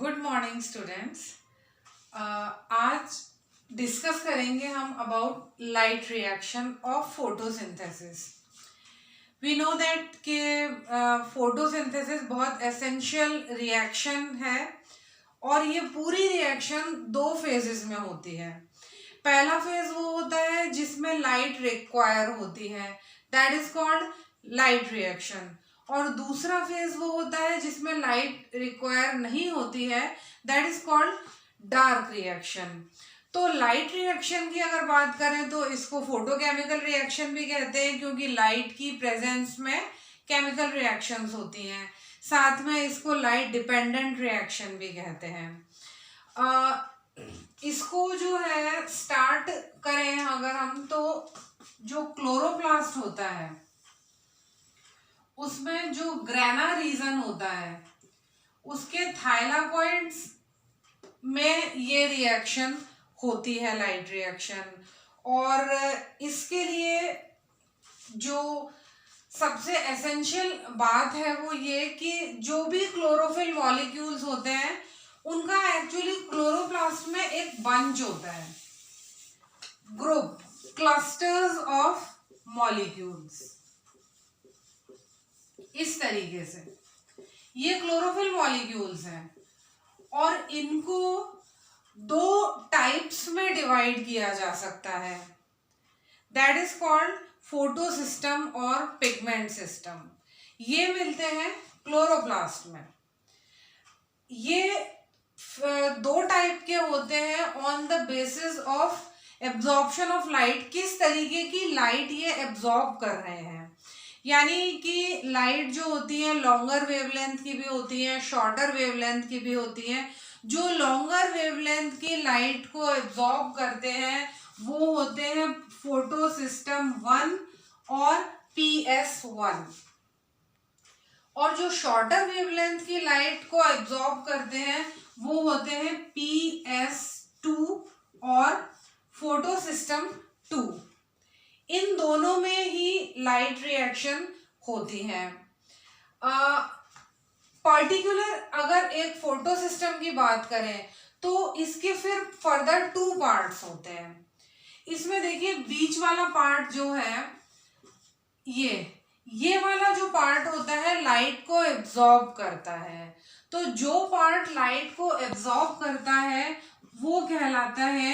Good morning students. आज discuss करेंगे हम about light reaction of photosynthesis. We know that कि फोटोसिंथेसिस बहुत एसेंशियल रिएक्शन है और ये पूरी रिएक्शन दो फेजेस में होती है। पहला फेज वो होता है जिसमें लाइट रिक्वायर होती है, that is called light reaction. और दूसरा फेज वो होता है जिसमें लाइट रिक्वायर नहीं होती है, that is called dark reaction. तो लाइट रिएक्शन की अगर बात करें तो इसको फोटोकेमिकल रिएक्शन भी कहते हैं, क्योंकि लाइट की प्रेजेंस में केमिकल रिएक्शंस होती हैं। साथ में इसको लाइट डिपेंडेंट रिएक्शन भी कहते हैं। इसको जो है स्टार्ट करें अगर हम, तो जो क्लोरोप्लास्ट होता है उसमें जो ग्रेना रीजन होता है उसके थाइलाकॉइड्स में ये रिएक्शन होती है, लाइट रिएक्शन। और इसके लिए जो सबसे एसेंशियल बात है वो ये कि जो भी क्लोरोफिल मॉलिक्यूल्स होते हैं उनका एक्चुअली क्लोरोप्लास्ट में एक बंच होता है, ग्रुप, क्लस्टर्स ऑफ मॉलिक्यूल्स। इस तरीके से ये क्लोरोफिल मॉलिक्यूल्स हैं और इनको दो टाइप्स में डिवाइड किया जा सकता है, that is called photo system और पिगमेंट सिस्टम। ये मिलते हैं क्लोरोप्लास्ट में। ये दो टाइप के होते हैं on the basis of absorption of light, किस तरीके की लाइट ये एब्जॉर्ब कर रहे हैं। यानी कि लाइट जो होती है लॉन्गर वेवलेंथ की भी होती है, शॉर्टर वेवलेंथ की भी होती है। जो लॉन्गर वेवलेंथ की लाइट को एब्जॉर्ब करते हैं वो होते हैं फोटो सिस्टम 1 और PS1, और जो शॉर्टर वेवलेंथ की लाइट को एब्जॉर्ब करते हैं वो होते हैं PS2 और फोटो सिस्टम 2। इन दोनों में ही लाइट रिएक्शन होती है। पर्टिकुलर अगर एक फोटो सिस्टम की बात करें तो इसके फिर फर्दर 2 पार्ट्स होते हैं। इसमें देखिए बीच वाला पार्ट जो है ये वाला जो पार्ट होता है लाइट को एब्जॉर्ब करता है। तो जो पार्ट लाइट को एब्जॉर्ब करता है वो कहलाता है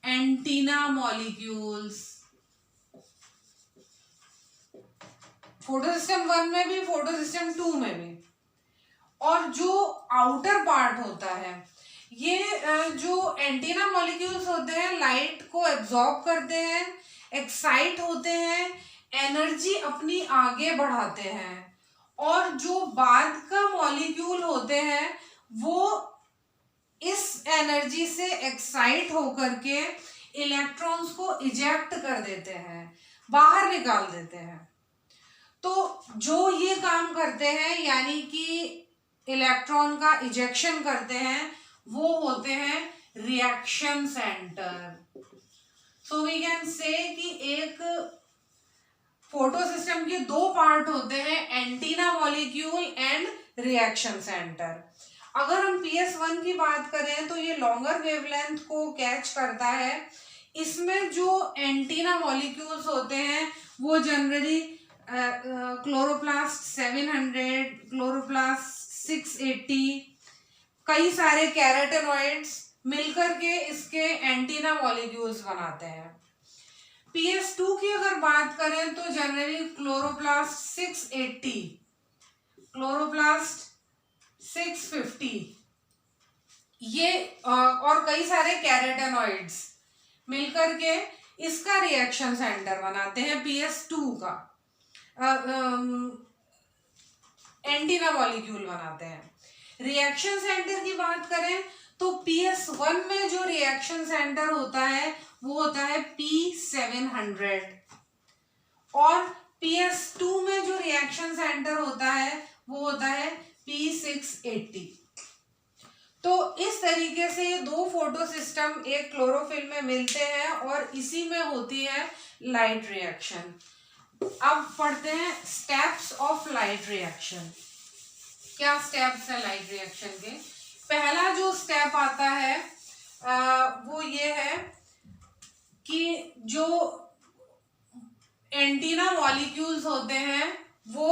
एंटीना मॉलिक्यूल्स। फोटो सिस्टम 1 में भी, फोटो सिस्टम 2 में भी। और जो आउटर पार्ट होता है, ये जो एंटीना मॉलिक्यूल्स होते हैं लाइट को एब्जॉर्ब करते हैं, एक्साइट होते हैं, एनर्जी अपनी आगे बढ़ाते हैं। और जो बाद का मॉलिक्यूल होते हैं वो इस एनर्जी से एक्साइट होकर के इलेक्ट्रॉन्स को इजेक्ट कर देते हैं, बाहर निकाल देते हैं। तो जो ये काम करते हैं यानी कि इलेक्ट्रॉन का इजेक्शन करते हैं वो होते हैं reaction centre. So we can say कि एक फोटो सिस्टम के दो पार्ट होते हैं, antenna molecule and reaction centre. अगर हम PS1 की बात करें तो ये लॉन्गर वेवलेंथ को कैच करता है। इसमें जो एंटीना मॉलिक्यूल्स होते हैं वो जनरली क्लोरोप्लास्ट 700, क्लोरोप्लास्ट 680, कई सारे कैरोटेनॉइड्स मिलकर के इसके एंटीना मॉलिक्यूल्स बनाते हैं। PS2 की अगर बात करें तो जनरली क्लोरोप्लास्ट 680, क्लोरोप्लास्ट 650, ये और कई सारे कैरोटेनॉइड्स मिलकर के इसका रिएक्शन सेंटर बनाते हैं, PS2 का एंटीना मॉलिक्यूल बनाते हैं। रिएक्शन सेंटर की बात करें तो PS1 में जो रिएक्शन सेंटर होता है वो होता है P700, और PS2 में जो रिएक्शन सेंटर होता है वो होता है P680। तो इस तरीके से ये दो फोटो सिस्टम एक क्लोरोफिल में मिलते हैं और इसी में होती है लाइट रिएक्शन। अब पढ़ते हैं स्टेप्स ऑफ लाइट रिएक्शन। क्या स्टेप्स है लाइट रिएक्शन के? पहला जो स्टेप आता है वो ये है कि जो एंटीना मॉलिक्यूल्स होते हैं वो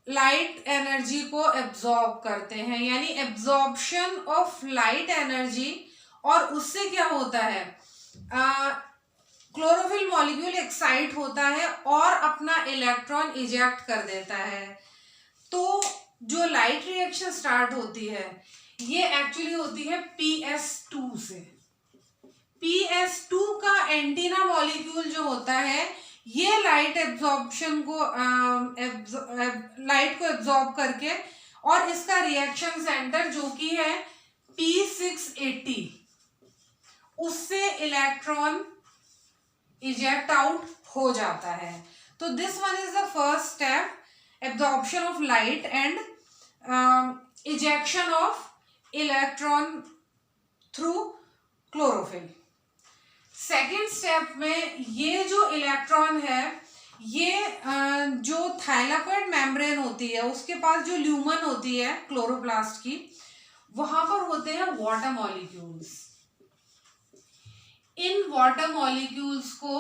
लाइट एनर्जी को एब्जॉर्ब करते हैं, यानी एब्जॉर्प्शन ऑफ लाइट एनर्जी। और उससे क्या होता है, क्लोरोफिल मॉलिक्यूल एक्साइट होता है और अपना इलेक्ट्रॉन इजेक्ट कर देता है। तो जो लाइट रिएक्शन स्टार्ट होती है ये एक्चुअली होती है PS2 से। PS2 का एंटीना मॉलिक्यूल जो होता है ये लाइट एब्जॉर्प्शन को लाइट को एब्जॉर्ब करके, और इसका रिएक्शन सेंटर जो कि है P680, उससे इलेक्ट्रॉन इजेक्ट आउट हो जाता है। तो this one is the first step, absorption of light and ejection of electron through chlorophyll. Second step में ये जो इलेक्ट्रॉन है ये जो थाइलाकोइड मेम्ब्रेन होती है उसके पास जो ल्यूमन होती है क्लोरोप्लास्ट की, वहां पर होते हैं water molecules. In water molecules को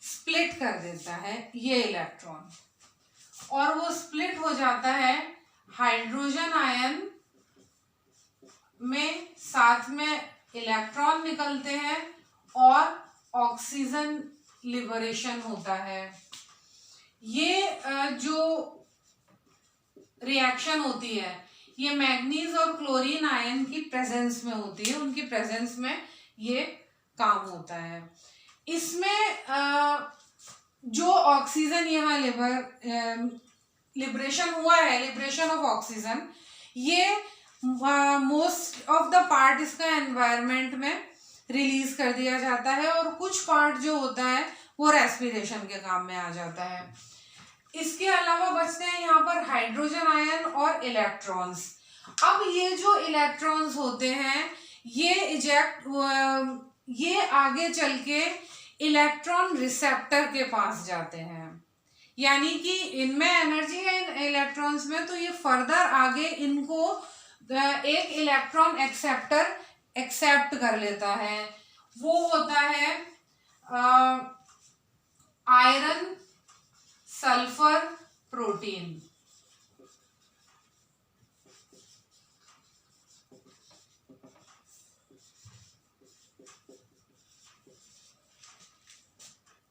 स्प्लिट कर देता है ये इलेक्ट्रॉन, और वो स्प्लिट हो जाता है हाइड्रोजन आयन में, साथ में इलेक्ट्रॉन निकलते हैं और ऑक्सीजन लिबरेशन होता है। ये जो रिएक्शन होती है ये मैग्नीज और क्लोरीन आयन की प्रेजेंस में होती है, उनकी प्रेजेंस में ये काम होता है। इसमें जो ऑक्सीजन यहाँ लिबरेशन हुआ है, लिबरेशन ऑफ ऑक्सीजन, ये मोस्ट ऑफ द पार्ट इसका एनवायरनमेंट में रिलीज कर दिया जाता है, और कुछ पार्ट जो होता है वो रेस्पिरेशन के काम में आ जाता है। इसके अलावा बचते हैं यहाँ पर हाइड्रोजन आयन और इलेक्ट्रॉन्स। अब ये जो इलेक्ट्रॉन्स होते हैं ये आगे चल के इलेक्ट्रॉन रिसेप्टर के पास जाते हैं, यानी कि इनमें एनर्जी है इन इलेक्ट्रॉन्स में, तो ये फर्दर आगे इनको एक इलेक्ट्रॉन एक्सेप्टर एक्सेप्ट कर लेता है। वो होता है आयरन सल्फर प्रोटीन।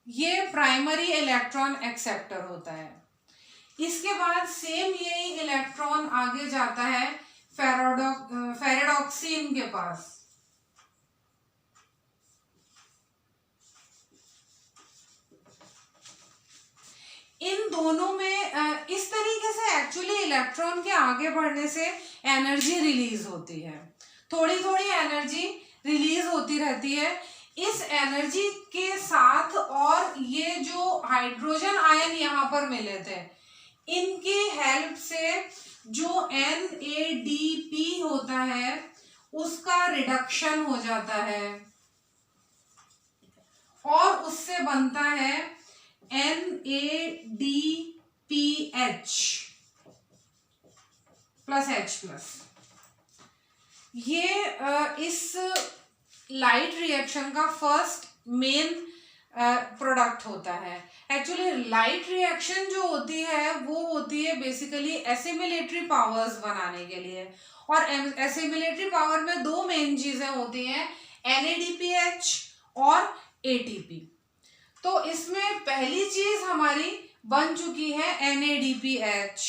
ये प्राइमरी इलेक्ट्रॉन एक्सेप्टर होता है। इसके बाद सेम यही इलेक्ट्रॉन आगे जाता है फेरेडॉक्सिन के पास। इन दोनों में इस तरीके से एक्चुअली इलेक्ट्रॉन के आगे बढ़ने से एनर्जी रिलीज होती है, थोड़ी थोड़ी एनर्जी रिलीज होती रहती है। इस एनर्जी के साथ और ये जो हाइड्रोजन आयन यहाँ पर मिले थे इनकी हेल्प से जो NADP होता है उसका रिडक्शन हो जाता है, और उससे बनता है NADPH प्लस H+। ये इस लाइट रिएक्शन का फर्स्ट मेन प्रोडक्ट होता है। एक्चुअली लाइट रिएक्शन जो होती है वो होती है बेसिकली एसिमिलेटरी पावर्स बनाने के लिए, और एसिमिलेटरी पावर में दो मेन चीजें होती हैं, NADPH और ATP। तो इसमें पहली चीज हमारी बन चुकी है NADPH।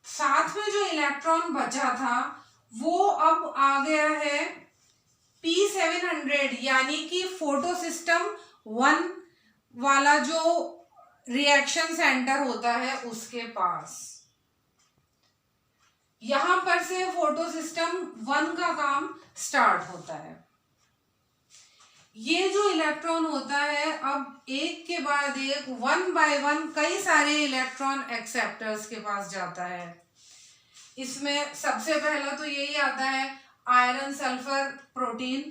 साथ में जो इलेक्ट्रॉन बचा था वो अब आ गया है P700, यानी कि फोटो सिस्टम 1 वाला जो रिएक्शन सेंटर होता है उसके पास। यहां पर से फोटो सिस्टम 1 का काम स्टार्ट होता है। ये जो इलेक्ट्रॉन होता है अब एक के बाद एक 1 बाय 1 कई सारे इलेक्ट्रॉन एक्सेप्टर्स के पास जाता है। इसमें सबसे पहला तो यही आता है आयरन सल्फर प्रोटीन,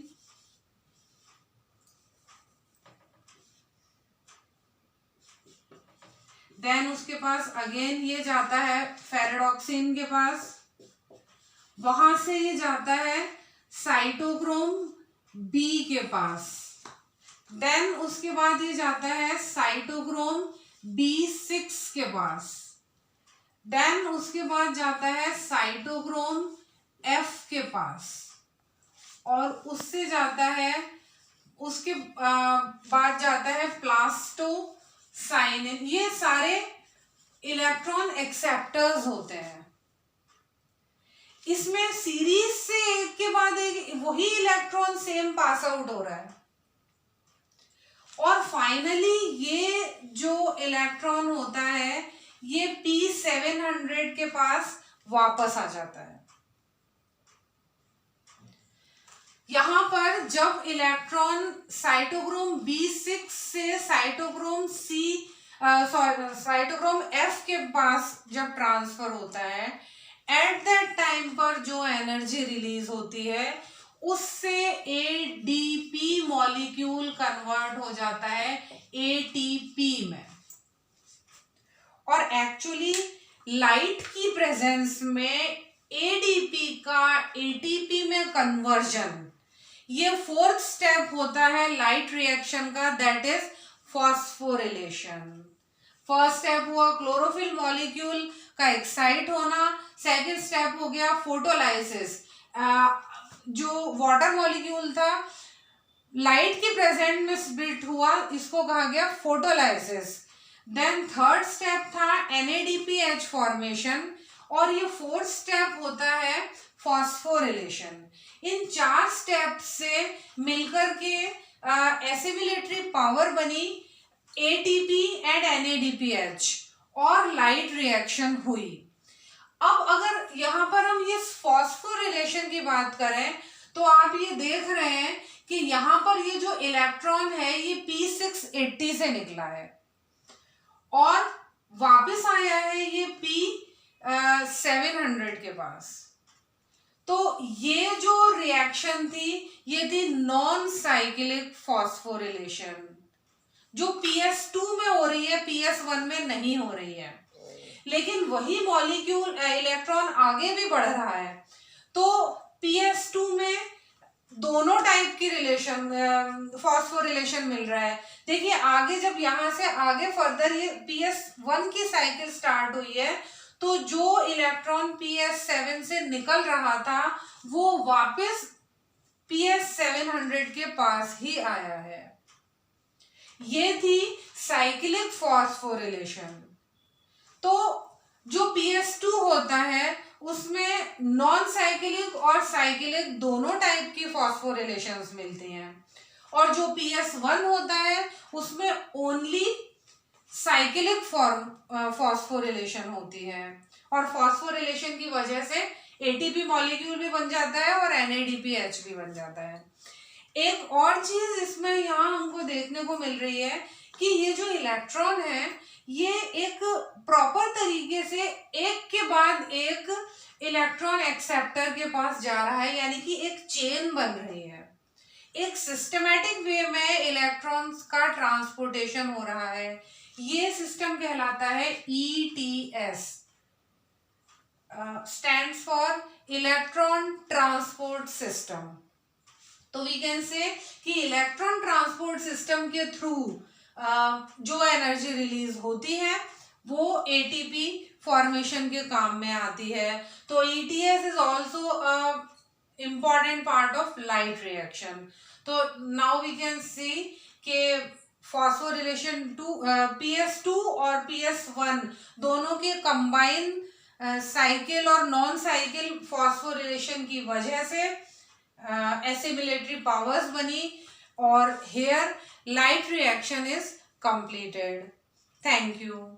देन उसके पास अगेन ये जाता है फेरेडॉक्सिन के पास, वहां से ये जाता है साइटोक्रोम बी के पास, देन उसके बाद ये जाता है साइटोक्रोम B6 के पास, देन उसके बाद जाता है साइटोक्रोम F के पास, और उससे जाता है, उसके बाद जाता है प्लास्टोसाइनिन। ये सारे इलेक्ट्रॉन एक्सेप्टर्स होते हैं। इसमें सीरीज से एक के बाद एक वही इलेक्ट्रॉन सेम पास आउट हो रहा है, और फाइनली ये जो इलेक्ट्रॉन होता है ये P700 के पास वापस आ जाता है। यहां पर जब इलेक्ट्रॉन साइटोक्रोम B6 से साइटोक्रोम F के पास जब ट्रांसफर होता है, एट दैट टाइम पर जो एनर्जी रिलीज होती है उससे एडीपी मॉलिक्यूल कन्वर्ट हो जाता है एटीपी में। और एक्चुअली लाइट की प्रेजेंस में एडीपी का एटीपी में कन्वर्जन, ये फोर्थ स्टेप होता है लाइट रिएक्शन का, that is phosphorylation. First step हुआ क्लोरोफिल मॉलिक्यूल का एक्साइट होना, सेकंड स्टेप हो गया फोटोलाइसिस, जो वाटर मॉलिक्यूल था लाइट की प्रेजेंट में स्प्लिट हुआ, इसको कहा गया फोटोलाइसिस। देन थर्ड स्टेप था NADPH फॉर्मेशन, और ये फोर्थ स्टेप होता है फॉस्फोरिलेशन। इन 4 स्टेप से मिलकर के एसिमिलेटरी पावर बनी ATP एंड NADPH और लाइट रिएक्शन हुई। अब अगर यहाँ पर हम ये फॉस्फोरिलेशन की बात करें तो आप ये देख रहे हैं कि यहाँ पर ये जो इलेक्ट्रॉन है ये P680 से निकला है और वापस आया है ये P700 के पास। तो ये जो रिएक्शन थी ये थी नॉन साइक्लिक फॉस्फोरिलेशन, जो PS2 में हो रही है, PS1 में नहीं हो रही है। लेकिन वही मॉलिक्यूल इलेक्ट्रॉन आगे भी बढ़ रहा है, तो PS2 में दोनों टाइप की रिलेशन फॉस्फोरिलेशन मिल रहा है। देखिए आगे जब यहाँ से आगे फर्दर ये PS1 की साइकिल स्टार्ट हुई है, तो जो इलेक्ट्रॉन PS7 से निकल रहा था वो वापस PS700 के पास ही आया है। ये थी साइक्लिक फॉस्फोरिलेशन। तो जो PS2 होता है उसमें नॉन साइक्लिक और साइक्लिक दोनों टाइप की फॉस्फोरिलेशंस मिलती हैं, और जो PS1 होता है उसमें ओनली साइक्लिक फॉस्फोरिलेशन होती है, और फॉस्फोरिलेशन की वजह से ATP मॉलिक्यूल भी बन जाता है और NADPH भी बन जाता है। एक और चीज इसमें यहाँ हमको देखने को मिल रही है कि ये जो इलेक्ट्रॉन है ये एक प्रॉपर तरीके से एक के बाद एक इलेक्ट्रॉन एक्सेप्टर के पास जा रहा है, यानी कि एक चेन बन रही है। एक सिस्टमैटिक वे में इलेक्ट्रॉन्स का ट्रांसपोर्टेशन हो रहा है। ये सिस्टम कहलाता है ETS, stands for electron transport system. तो वी कैन से कि इलेक्ट्रॉन ट्रांसपोर्ट सिस्टम के थ्रू जो एनर्जी रिलीज होती है वो ATP फॉर्मेशन के काम में आती है। तो ETS is also important part of light reaction. तो नाउ वी कैन सी के फॉस्फोरिलेशन PS2 और PS1 दोनों के कंबाइन साइकिल और नॉन साइकिल फॉस्फोरिलेशन की वजह से एसिमिलेटरी पावर्स बनी, और here light reaction is completed. Thank you.